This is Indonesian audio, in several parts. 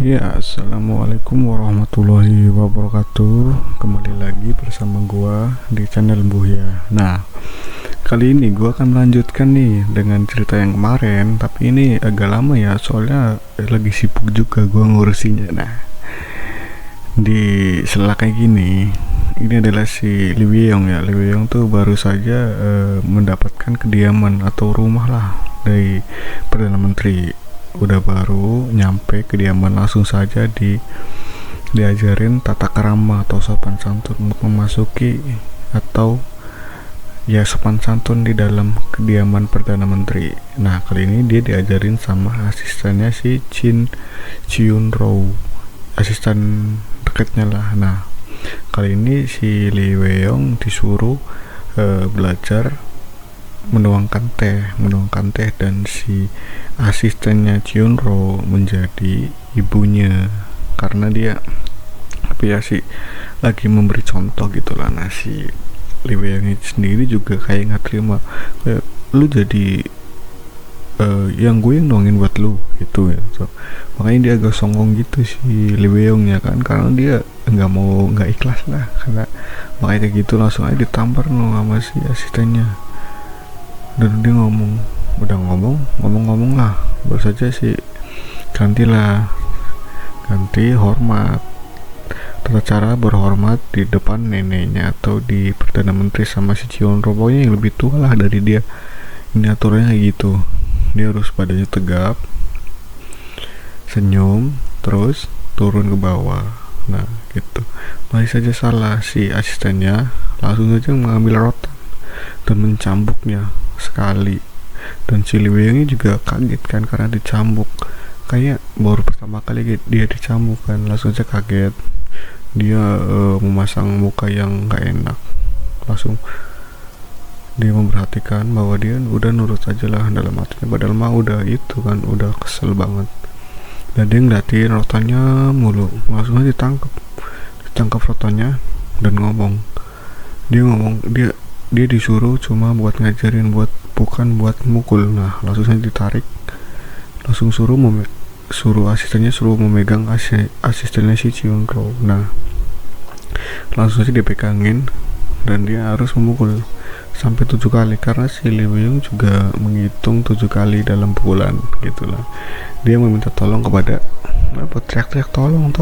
Ya, assalamualaikum warahmatullahi wabarakatuh. Kembali lagi bersama gua di channel Buya. Nah, kali ini gua akan melanjutkan nih dengan cerita yang kemarin, tapi ini agak lama ya, soalnya lagi sibuk juga gua ngurusinnya. Nah, di sela kayak gini, ini adalah si Lee Wei-yong ya. Lee Wei-yong tuh baru saja mendapatkan kediaman atau rumah lah dari Perdana Menteri. Udah baru nyampe kediaman, langsung saja diajarin tata kerama atau sopan santun untuk memasuki atau ya sopan santun di dalam kediaman Perdana Menteri. Nah, kali ini dia diajarin sama asistennya si Chiun Rou, asisten dekatnya lah. Nah, kali ini si Lee Wei-yong disuruh belajar menuangkan teh dan si asistennya Chunro menjadi ibunya, karena dia tapi ya sih lagi memberi contoh gitulah. Nah, si Lee Wei sendiri juga kayak nggak terima, kayak lu jadi yang gue yang nuangin buat lu gitu ya. Makanya dia agak songong gitu si Lee Wei nya kan, karena dia nggak ikhlas lah, karena makanya kayak gitu langsung aja ditampar sama si asistennya. Dan dia udah ngomong lah, baru saja sih ganti hormat, tata cara berhormat di depan neneknya atau di Perdana Menteri sama si Cion Robonya yang lebih tua lah dari dia. Ini aturannya kayak gitu, dia harus badannya tegap, senyum, terus turun ke bawah. Nah gitu, masih saja salah, si asistennya langsung saja mengambil rotan dan mencambuknya sekali. Dan si Lee Wei juga kaget kan, karena dicambuk, kayak baru pertama kali dia dicambuk kan, langsung aja kaget. Dia memasang muka yang gak enak, langsung dia memperhatikan bahwa dia udah nurut aja lah dalam hatinya, padahal mah udah itu kan, udah kesel banget. Dan dia ngeliatin rotannya mulu, langsung aja ditangkap rotannya dan dia disuruh cuma buat ngajarin, bukan buat mukul. Nah, langsung saja ditarik, langsung suruh asistennya suruh memegang asistennya si Chunro. Nah, langsung saja dipegangin dan dia harus memukul sampai 7 kali, karena si Lee Wei juga menghitung 7 kali dalam pukulan gitulah. Dia meminta tolong kepada teriak-teriak tolong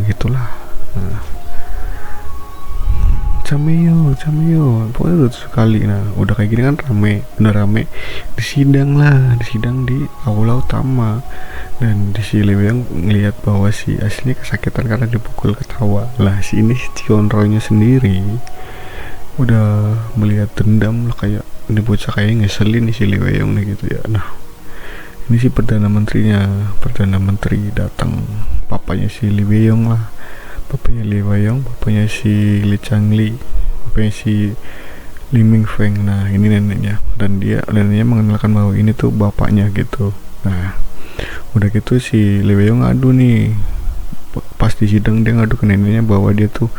gitulah. Nah, Cameo pokoknya udah 7 kali. Nah, udah kayak gini kan rame disidang di aula utama. Dan di sini yang ngelihat bahwa si aslinya kesakitan karena dipukul, ketawa lah. Si Chionro nya sendiri udah melihat dendam lah, kayak ini bocah kayak ngeselin nih si Lee Wei nih gitu ya. Nah, ini si Perdana Menteri datang, papanya si Lee Wei lah, bapaknya si Lee Changli, bapaknya si Li Mingfeng. Nah, ini neneknya, dan neneknya mengenalkan bahwa ini tuh bapaknya gitu. Nah, udah gitu si Lee Wei ngadu nih, pas di sidang dia ngadu ke neneknya bahwa dia tuh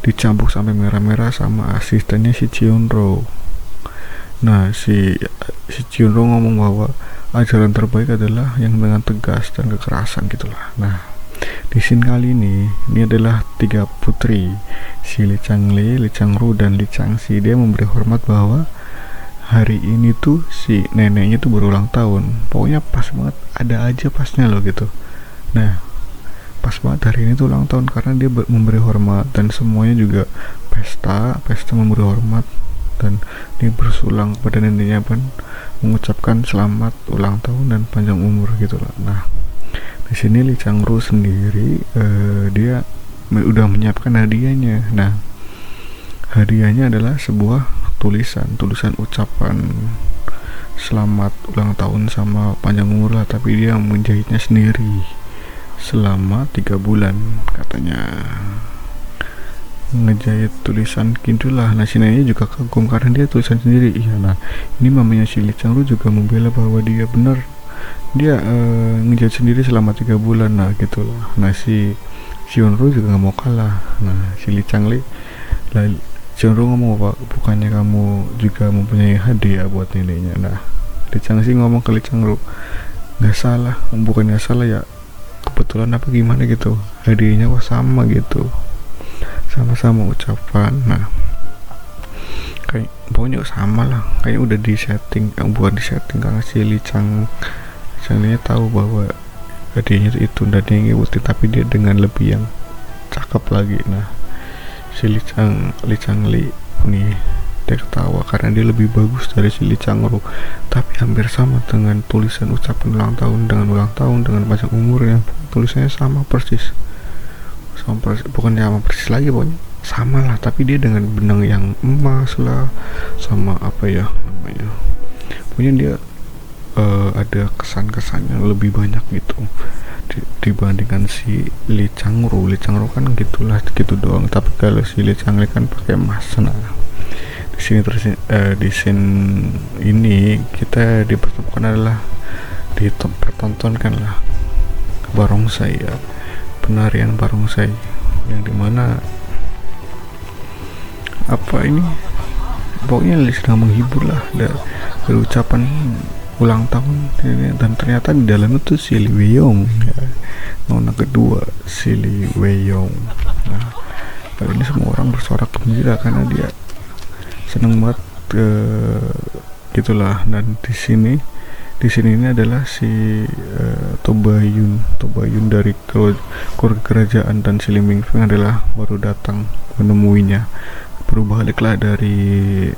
dicambuk sampai merah-merah sama asistennya si Chionro. Nah, si Chionro ngomong bahwa ajaran terbaik adalah yang dengan tegas dan kekerasan gitulah. Nah, di scene kali ini adalah 3 putri, si Lee Changli, Lee Changru, dan Lee Changxi. Dia memberi hormat bahwa hari ini tuh si neneknya tuh berulang tahun. Pokoknya pas banget, ada aja pasnya loh gitu. Nah, pas banget hari ini tuh ulang tahun, karena dia memberi hormat, dan semuanya juga pesta memberi hormat, dan dia bersulang pada neneknya pun mengucapkan selamat ulang tahun dan panjang umur gitulah. Nah, di sini Lee Changru sendiri dia udah menyiapkan hadiahnya. Nah, hadiahnya adalah sebuah tulisan ucapan selamat ulang tahun sama panjang umur lah, tapi dia menjahitnya sendiri selama 3 bulan katanya, ngejahit tulisan gitulah. Nah, si neneknya juga kagum karena dia tulisan sendiri. Iya, nah ini mamanya si Lee Changru juga membela bahwa dia benar, dia ngejahit sendiri selama 3 bulan. Nah gitulah. Nah, si Chionro juga nggak mau kalah. Nah, si Lee Changli lah, Chionro ngomong apa, bukannya kamu juga mempunyai hadiah buat neneknya. Nah, Lee Changxi ngomong ke Lee Changru, nggak salah, bukannya salah ya, kebetulan apa gimana gitu, hadiahnya kok sama gitu, sama-sama ucapan. Nah kayak pokoknya sama lah, kayak udah di setting, bukan di setting, karena si Changnya tahu bahwa hadiahnya itu dan dia ngikutin, tapi dia dengan lebih yang cakep lagi. Nah si Li Changli nih, dia ketawa karena dia lebih bagus dari si Li Changru, tapi hampir sama dengan tulisan ucapan ulang tahun, dengan panjang umurnya, tulisannya sama persis, bukan sama persis lagi, pokoknya sama lah, tapi dia dengan benang yang emas lah, sama apa ya namanya, pokoknya dia ada kesan-kesan yang lebih banyak gitu dibandingkan si Li Changru kan gitulah, gitu doang. Tapi kalau si Li Changli kan pakai emas. Nah di sini terus di scene ini kita dipertemukan adalah dipertontonkan lah barongsai ya, penarian barongsai, yang dimana apa ini pokoknya sedang menghibur lah dari ucapan ulang tahun ini. Dan ternyata di dalamnya tuh si Lee Wei-yong ya, nona kedua si Lee Wei-yong. Nah kali ini semua orang bersorak gembira karena dia seneng banget gitulah. Dan di sini ini adalah si Tobayun dari keluarga kerajaan, dan si Lim Mingfeng adalah baru datang menemuinya, baru baliklah dari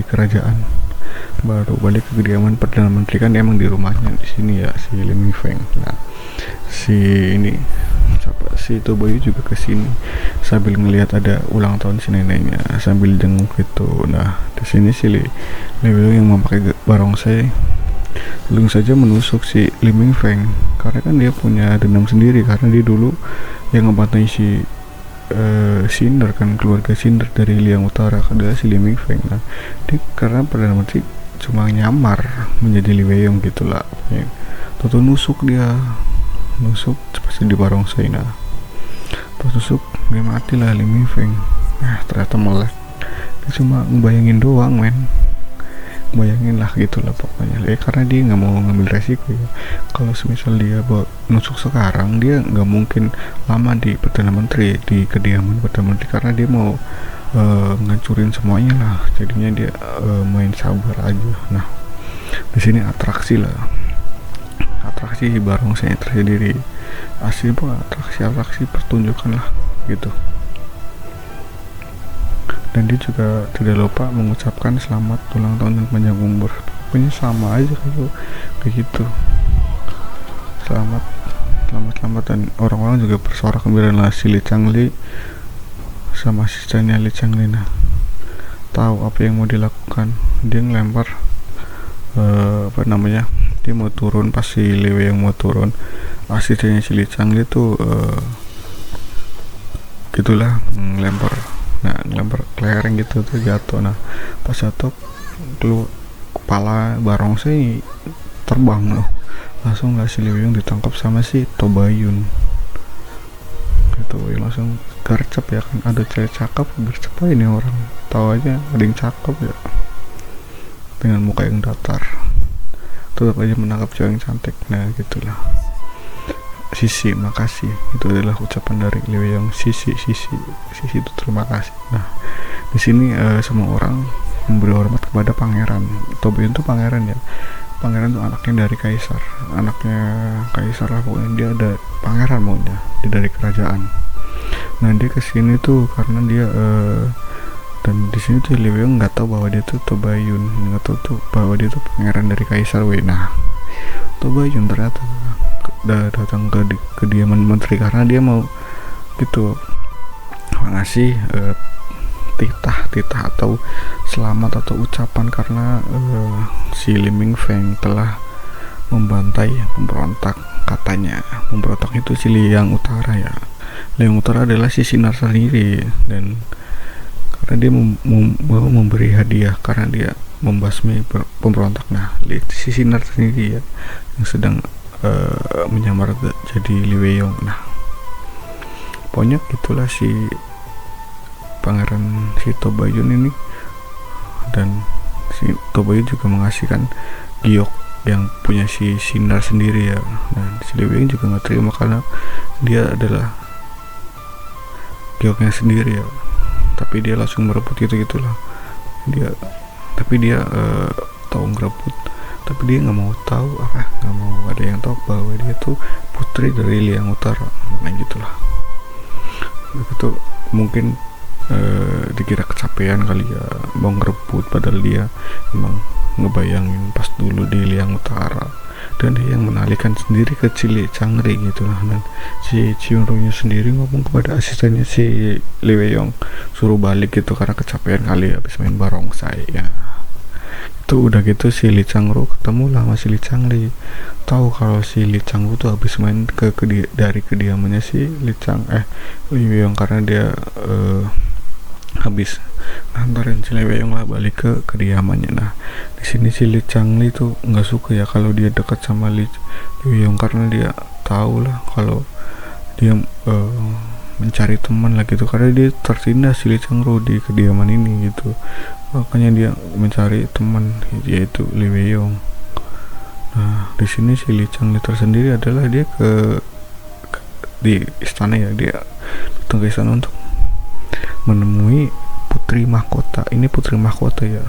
kerajaan, baru balik ke kediaman Perdana Menteri, kan emang di rumahnya di sini ya si Lim Mingfeng. Nah si Tobayu juga kesini sambil ngelihat ada ulang tahun si neneknya, sambil jenguk gitu. Nah di sini si Lee yang memakai barongsai langsung saja menusuk si Lim Mingfeng, karena kan dia punya dendam sendiri, karena dia dulu yang ngebantai si Cinder kan, keluarga Cinder dari Liang Utara adalah si Lim Mingfeng. Nah dia karena Perdana Menteri cuma nyamar menjadi Li Wei-yong gitulah, tuh nusuk pasti di barongsai. Nah pas tusuk dia mati lah Lim Mingfeng. Ternyata melek, dia cuma ngebayangin doang bayangin lah gitulah pokoknya karena dia nggak mau ngambil resiko ya. Kalau semisal dia nusuk sekarang, dia nggak mungkin lama di Perdana Menteri, di kediaman Perdana Menteri, karena dia mau ngancurin semuanya lah. Jadinya dia main sabar aja. Nah di sini atraksi barongsai tersendiri, asli pun atraksi pertunjukan lah gitu. Dan dia juga tidak lupa mengucapkan selamat ulang tahun dan panjang umur. Pokoknya sama aja kayak gitu, selamat, dan orang-orang juga bersorak gembira lah. Si Li Changli sama asistennya Li Changli tahu apa yang mau dilakukan. Dia ngelempar dia mau turun, pas si Li Wei yang mau turun, asistennya si Li Changli tuh gitulah ngelempar kelereng gitu tuh, jatuh. Nah pas jatuh kepala barongsai terbang loh, langsung lah si Li Wei ditangkap sama si Tobayun gitu. Langsung gercep ya kan, ada cewek cakep gercep aja ini orang, tahu aja ada yang cakep ya, dengan muka yang datar tetap aja menangkap cewek yang cantik. Nah gitulah. Sisi, makasih, itu adalah ucapan dari Li Wei-yong. Sisi itu terima kasih. Nah di sini semua orang memberi hormat kepada pangeran. Tobayun itu pangeran ya, pangeran itu anaknya dari kaisar lah pokoknya, dia ada pangeran maunya, dia dari kerajaan. Nah dia kesini tuh karena dia dan di sini tuh Li Wei-yong nggak tahu bahwa dia tuh Tobayun, nggak tahu tuh bahwa dia tuh pangeran dari kaisar. Nah Tobayun ternyata udah datang ke kediaman menteri karena dia mau gitu ngasih titah atau selamat atau ucapan, karena si Lim Mingfeng telah membantai pemberontak, katanya pemberontak itu si Liang Utara ya. Liang Utara adalah si Sinar sendiri, dan karena dia mau memberi hadiah karena dia membasmi pemberontak. Nah si Sinar sendiri ya yang sedang menyamar jadi Li Wei-yong. Nah pokoknya itulah si pangeran si Tobayun ini, dan si Tobayun juga mengasihkan giok yang punya si Sinar sendiri ya. Nah si Li Wei juga nggak terima karena dia adalah gioknya sendiri ya, tapi dia langsung merebut gitulah dia. Tapi dia tahu ngerebut, tapi dia nggak mau tahu nggak mau ada yang tahu bahwa dia tuh putri dari Liang Utara. Makanya gitulah, itu mungkin dikira kecapean kali ya mau ngerebut, padahal dia emang ngebayangin pas dulu di Liang Utara, dan dia yang menalihkan sendiri ke Li Changri gitulah. Dan si Chunro-nya sendiri ngomong kepada asistennya si Li Weiyong suruh balik gitu karena kecapean kali ya habis main barongsai ya. Itu udah gitu si Li Changru ketemu lah sama si Li Changli, tahu kalau si Li Changru tuh habis main dari kediamannya si Li Weiyong karena dia habis nganterin si Li Weiyong lah balik ke kediamannya. Nah di sini si Li Changli tuh nggak suka ya kalau dia dekat sama Li Weiyong karena dia tahu lah kalau dia mencari teman lah gitu, karena dia tertindas si Li Changru di kediaman ini gitu, makanya dia mencari teman yaitu Li Weiyong. Nah di sini si Li Changli tersendiri adalah dia di istana ya, dia datang ke istana untuk menemui putri mahkota. Ini putri mahkota ya,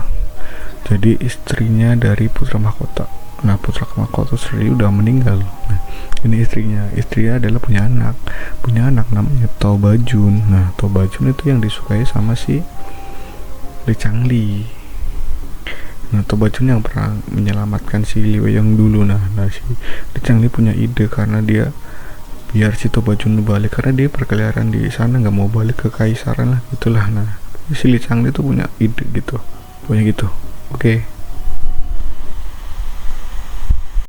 jadi istrinya dari putra mahkota. Nah putra mahkota sendiri udah meninggal. Nah ini istrinya adalah punya anak namanya Tao Bajun. Nah Tao Bajun itu yang disukai sama si Li Changli. Nah Tao Bajun yang pernah menyelamatkan si Li Weiyong dulu. Nah si Li Changli punya ide karena dia biar si Tao Bajun balik, karena dia berkeliaran di sana nggak mau balik ke kaisaran lah gitulah. Nah si Li Changli tuh punya ide gitu, Oke.